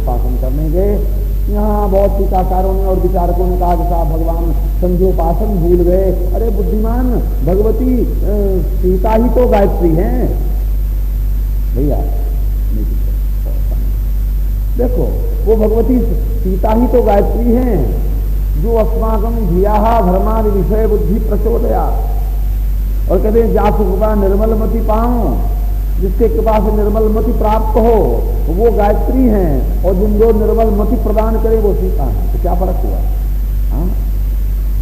संध्योपासन करने गए। यहाँ बहुत टीकाकारों ने और विचारकों ने कहा कि साहब भगवान संध्योपासन भूल गए। अरे बुद्धिमान, भगवती सीता ही तो गायत्री हैं भैया। देखो वो भगवती सीता ही तो गायत्री हैं जो अस्माकं धिया धर्मान विषय बुद्धि प्रचोदया, और कहते हैं जासु कृपा निर्मल मति पाऊं, जिसके कृपा से निर्मल मति प्राप्त हो वो गायत्री हैं, और जिनको निर्मल मति प्रदान करे वो सीता है। तो क्या फर्क हुआ? हाँ,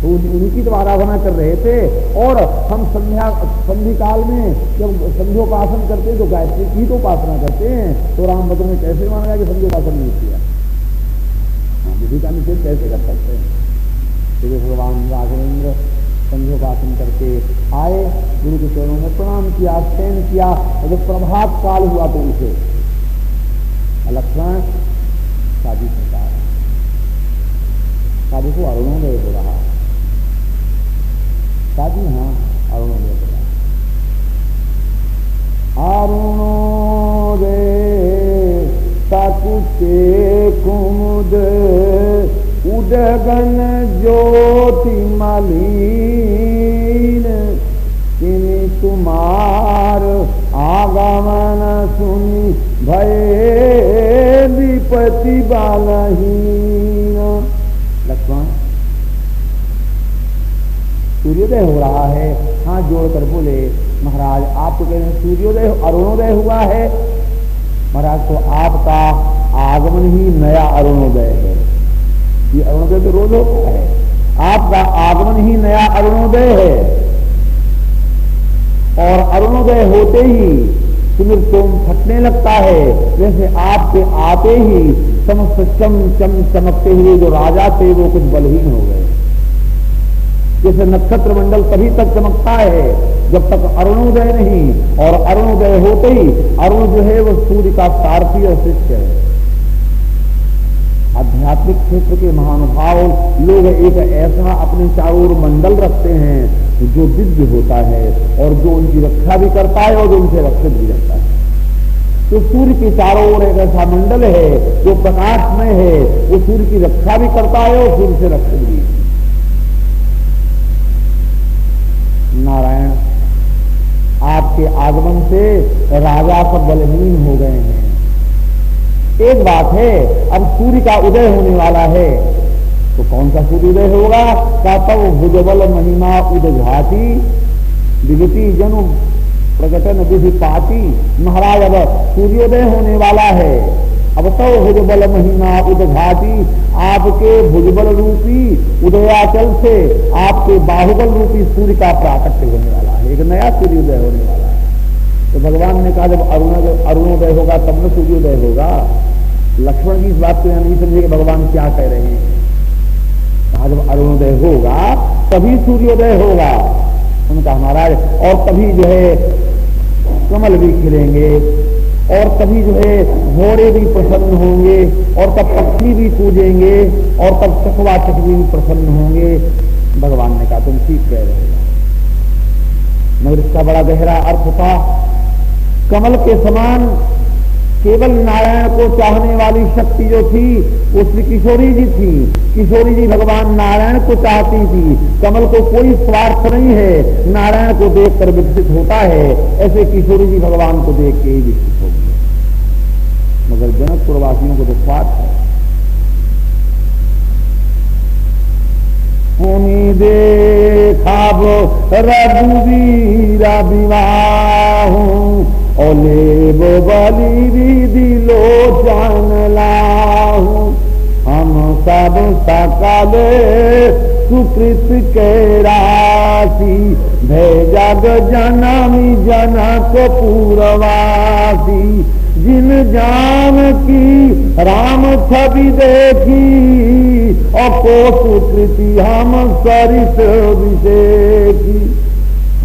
तो उन्हीं की तो आराधना कर रहे थे। और हम संधि काल में जब संध्योपासन करते हैं तो गायत्री की तो उपासना करते हैं। तो रामभद्र ने कैसे माना गया कि संध्योपासन नहीं किया? हाँ, विधि का निषेध कैसे कर सकते हैं? तो भगवान राघवेंद्र संध्योपासन करके आए, गुरु के चरणों में प्रणाम किया, शयन किया, और जब प्रभात काल हुआ तो उसे लक्ष्मण शादी प्रकार शादी को अरुणोदय हो रहा, शादी हाँ अरुणोदय हो रहा। अरुणोदय सकुचे कुमुद उदगन ज्योति मलिन, तिनि कुमार आगमन सुनि भये विपति बालहीन। लक्ष्मण सूर्योदय हो रहा है, हाथ जोड़कर बोले महाराज आप तो कह रहे हैं सूर्योदय अरुणोदय हुआ है। महाराज तो आपका आगमन ही नया अरुणोदय है। ये अरुणोदय तो रोज होता है, आपका आगमन ही नया अरुणोदय है। और अरुणोदय होते ही सुमिर सोम फटने लगता है, जैसे आपके आते ही समस्त चमकते हुए जो राजा थे वो कुछ बलहीन हो गए। जैसे नक्षत्र मंडल तभी तक चमकता है जब तक अरुणोदय नहीं, और अरुणोदय होते ही अरुण जो है वो सूर्य का सारथी और शिष्य है। आध्यात्मिक क्षेत्र के महानुभाव लोग एक ऐसा अपने चारों ओर मंडल रखते हैं जो दिव्य होता है, और जो उनकी रक्षा भी करता है और जो उनसे रक्षित भी रहता है। तो सूर्य के चारों ओर एक ऐसा मंडल है जो प्रकाशमय है, वो सूर्य की रक्षा भी करता है और सूर्य से रक्षित भी। नारायण आपके आगमन से राजा सब बलहीन हो गए हैं। एक बात है, अब सूर्य का उदय होने वाला है, तो कौन सा सूर्योदय होगा? क्या तब भुजबल महिमा उदघाती विगति जनु प्रकटन विधि पाती। महाराज अब सूर्योदय होने वाला है, अब तो भुजबल महिमा उदघाती, आपके भुजबल रूपी उदयाचल से आपके बाहुबल रूपी सूर्य का प्राकट्य होने वाला है, एक नया सूर्योदय होने वाला है। तो भगवान ने कहा जब अरुणोदय होगा तब न सूर्योदय होगा। लक्ष्मण की इस बात को नहीं समझे कि भगवान क्या कह रहे हैं। कहा जब अरुणोदय होगा तभी सूर्योदय होगा। उनका महाराज और तभी जो है कमल भी खिलेंगे, और तभी जो है घोड़े भी प्रसन्न होंगे, और तब पक्षी भी कूदेंगे, और तब चकवा चकवी भी प्रसन्न होंगे। भगवान ने कहा तुम ठीक कह रहे हो, मगर इसका बड़ा गहरा अर्थ था। कमल के समान केवल नारायण को चाहने वाली शक्ति जो थी वो श्री किशोरी जी थी। किशोरी जी भगवान नारायण को चाहती थी। कमल को कोई स्वार्थ नहीं है, नारायण को देखकर विकसित होता है, ऐसे किशोरी जी भगवान को देख के ही विकसित होगी। मगर जनकपुर वासियों को तो स्वार्थ है। देखाब रघुवीरा विवाह ओलेब बलि विधि लोचन लाहू। हम सब सकल सुकृत के राशि भेजग जनमी जनक पूर्वासी। जिन जान की राम छवि देखी और को सुकृति हम सरित विषेखी।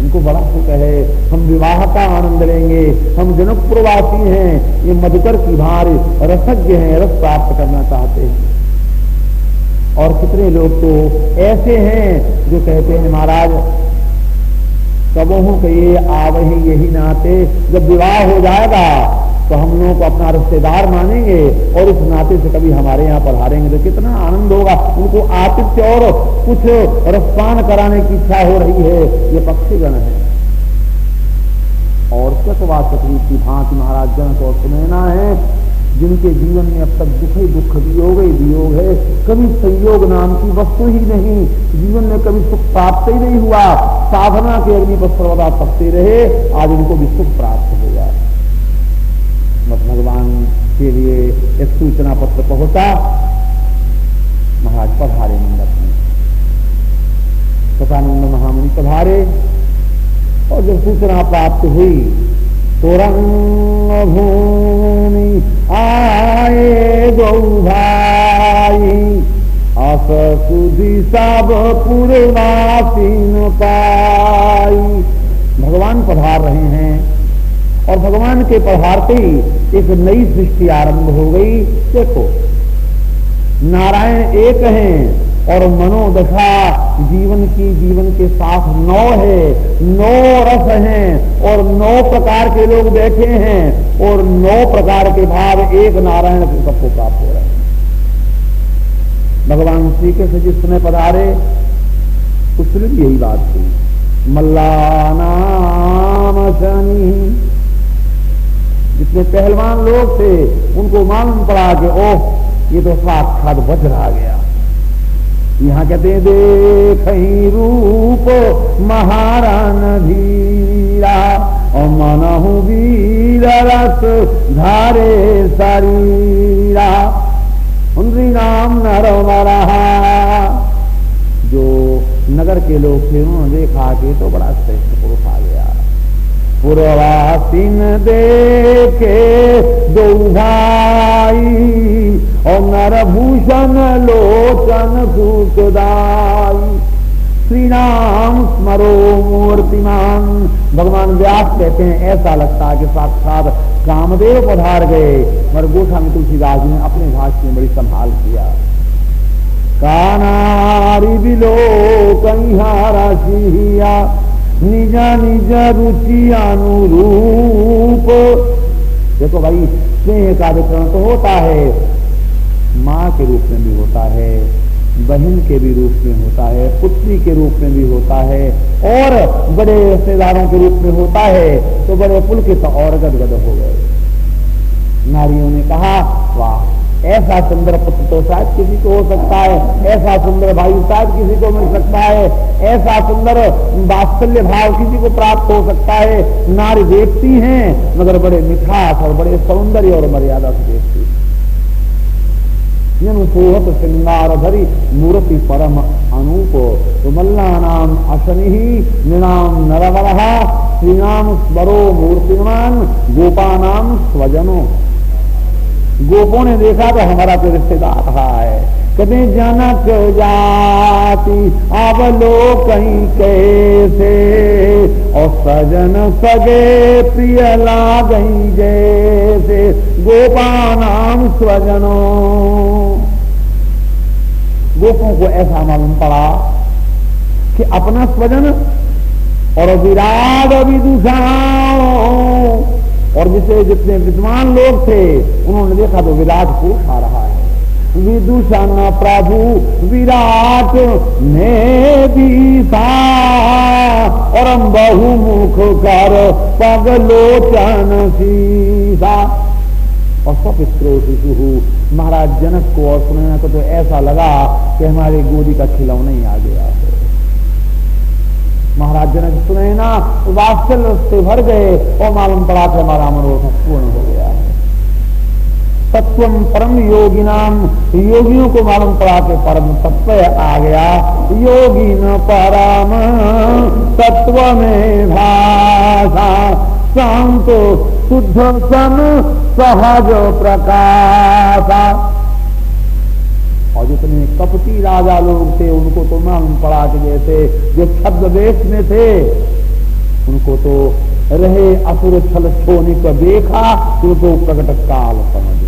उनको बड़ा सुख है, हम विवाह का आनंद लेंगे, हम जनकपुरवासी हैं, ये मधुकर की भारी रसज्ञ हैं, रस प्राप्त करना चाहते हैं। और कितने लोग तो ऐसे हैं जो कहते हैं महाराज कबहू के ये आवही यही नाते, जब विवाह हो जाएगा तो हम लोगों को अपना रिश्तेदार मानेंगे और इस नाते से कभी हमारे यहाँ पधारेंगे तो कितना आनंद होगा। उनको आतिथ्य और कुछ रसपान कराने की इच्छा हो रही है। ये पक्षीगण है। और चकवा तकलीफ की भांति महाराज जनक और सुनैना है, जिनके जीवन में अब तक दुख ही दुख, वियोग ही वियोग है, कभी संयोग नाम की वस्तु ही नहीं, जीवन में कभी सुख प्राप्त ही नहीं हुआ, साधना के अग्नि पर सर्वदा तपते रहे, आज इनको भी सुख प्राप्त होगा। भगवान के लिए एक सूचना पत्र पहुंचा, महाराज पधारे मंडप में, सतानंद महामुनि पधारे और जब सूचना प्राप्त हुई तो रंग भूमि आए गौ भाई, अस सुधि सब पुरवासीन पाई। भगवान पधार रहे हैं और भगवान के पधारते ही एक नई सृष्टि आरंभ हो गई। देखो, नारायण एक हैं और मनोदशा जीवन के साथ 9 है, 9 रस हैं और 9 प्रकार के लोग बैठे हैं और 9 प्रकार के भाव एक नारायण से सबको प्राप्त हो रहे हैं। भगवान श्री कृष्ण जिस समय पधारे उसने भी यही बात थी, मल्ला नाम शनि। जितने पहलवान लोग थे उनको मालूम पड़ा कि ओह ये तो साक्षात वज्र आ गया। यहाँ कहते हैं देखहि रूप महारान धीरा और मनहु वीर रस धारे शरीरा। उनरी नाम नर मरहा। जो नगर के लोग थे उन्होंने देखा कि तो बड़ा श्रेष्ठ पुरुष आ गया। पुरवासीन देखे दो भाई और नरभूषण लोचन सुखदाई। श्री राम स्मरो मूर्तिमान। भगवान व्यास कहते हैं ऐसा लगता है कि साक्षात कामदेव पधार गए। मगर गोठा में तुलसीदास ने अपने भाष्य में बड़ी संभाल किया। कानारी बिलो कहिहारा सिहिया निजा निजा रुचि अनुरूप। देखो भाई, स्नेह का वितरण तो होता है, माँ के रूप में भी होता है, बहन के भी रूप में होता है, पुत्री के रूप में भी होता है और बड़े रिश्तेदारों के रूप में होता है। तो बड़े पुलकित और गदगद हो गए। नारियों ने कहा वाह, ऐसा सुंदर पुत्र तो शायद किसी को हो सकता है, ऐसा सुंदर भाई शायद किसी को मिल सकता है, ऐसा सुंदर वात्सल्य भाव किसी को प्राप्त हो सकता है। नारी देखती हैं मगर बड़े मिठास और बड़े सौंदर्य और मर्यादा से देखती है। सोहत श्रृंगार धरी मूर्ति परम अनूप। तो मल्ला नाम अशनि निनाम नरवरहा श्रीनाम स्मरो मूर्तिमान गोपानाम स्वजनो। गोपों ने देखा तो हमारा तो रिश्तेदार रहा है। कभी जनक जाति अवलोकई कैसे और सजन सगे प्रिय लागई जैसे गोपानाम स्वजनो। गोपों को ऐसा मालूम पड़ा कि अपना स्वजन और विराट विदुषाओं और जिसे जितने विद्वान लोग थे उन्होंने देखा तो विराट पुरुष आ रहा है। विदूषण प्रभु विराट ने दीसा और बहुमुख कर पगलोचन सीसा। और सपित्रो शिशु। महाराज जनक को और सुनैना को तो ऐसा लगा कि हमारे गोदी का खिलौना ही आ गया है। महाराज जनक सुनैना वात्सल्य से भर गए और मालूम पड़ा कि हमारा मनोरथ पूर्ण हो गया है। तत्वम परम योगिनाम। योगियों को मालूम पड़ा कि परम तत्व आ गया। योगिन परम तत्व में भाषा शांत शुद्ध सन सहज प्रकाशा। और जितने कपटी राजा लोग थे उनको तो मालूम पड़ा कि जैसे जो छद्म वेश में थे उनको तो रहे असुर छल छोनिक देखा तो प्रकट काल समझ।